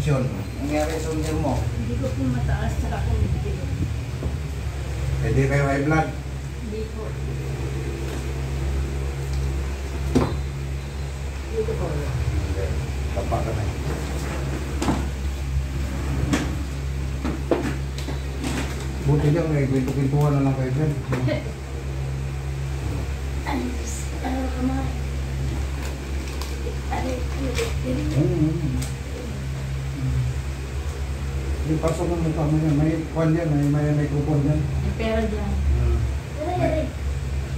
Nangyari sa undir mo? Hindi ko po mataas sa kakumiti. Hindi kayo high blood? Hindi po. Dito po. Tapa ka na. Buti lang eh, kwento-kwentuhan na lang kayo dyan. Ano kamay? Yung pasok ng mukha mo yan, may kwan yan, may kupon yan. May pera dyan.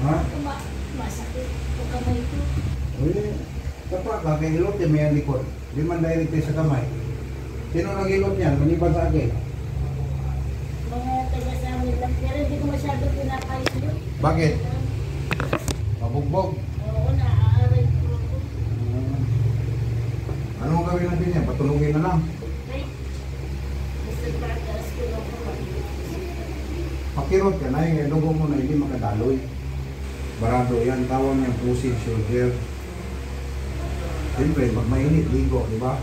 Ha? Masakit po kamay ko. Uy, tapa ka, kay hilot yan may likod. Di man direct sa kamay. Sino nag-hilot yan? Maniban sa akin. Mga taga sa amin lang, pero hindi ko masyado pinakain yun. Bakit? Mabugbog. Oo, naaaray ko ako. Ano ang gawin natin yan? Patulungin na lang. Ay, gusto pataas ko lang po. Pakirot ka na, yung dugo mo na hindi makadaloy. Barado yan, tawag niyang pussy shoulder. Siyempre, pag mainit, ligo, di ba?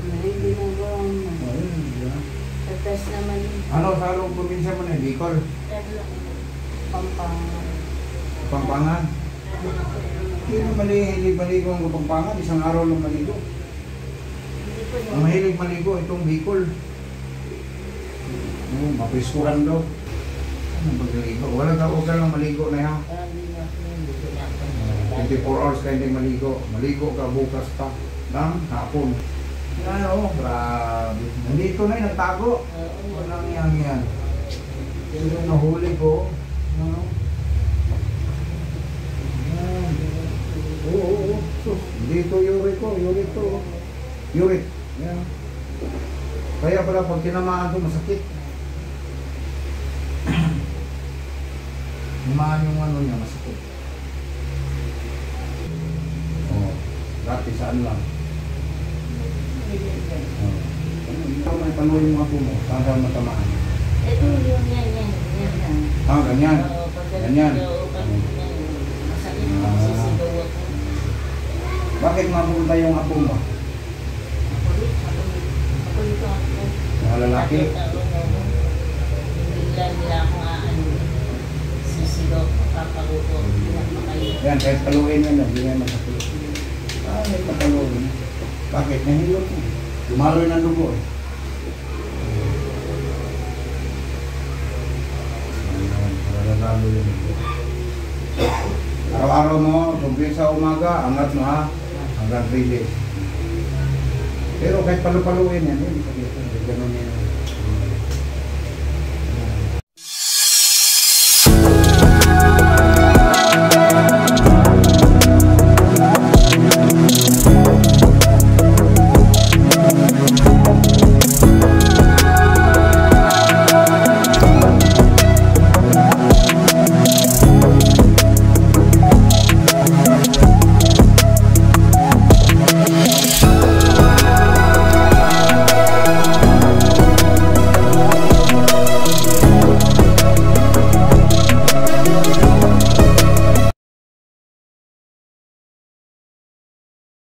Hindi mo ba? Ayun, di ba? Tatas naman. Ano, sa along probinsya mo na, Bicol? Pampangan. Pampangan? Hindi maligo ang Pampangan, isang araw lang maligo. Ang mahilig maligo, itong Bicol. Mapiskuran daw. Ano magligo? Wala ka, huwag ka lang maligo na yan. 24 hours ka hindi maligo. Maligo ka bukas pa ng hapon. Ano, grabe. Nandito na yung nagtago. Walang yan. Yung nahuli ko. Ano? Oo. Dito uric ko. Uric. Yan. Kaya pala pag tinamaan ko masakit. Tinamaan yung ano niya masakit. Dati saan lang? Ikaw may panuhin mo ako mo, saan ka matamaan? Ito yung yan. Ah, ganyan. Ganyan. Masakit mo, sisigaw ako. Bakit mapunta yung apo mo? Ako. Mga lalaki? Bigla nila akong sisigaw, papaguto, pinapakayo. Yan, kahit paluin yan, hindi yan masakit. Ah, may papaluin. Bakit? Nahilot mo. Lumaloy ng dugo eh. Nalalalo yun. Araw-araw mo, tungkol sa umaga, angat mo ha, hanggang 3 days. Pero kahit palu-paluin yan, hindi sakit. Ganun yan.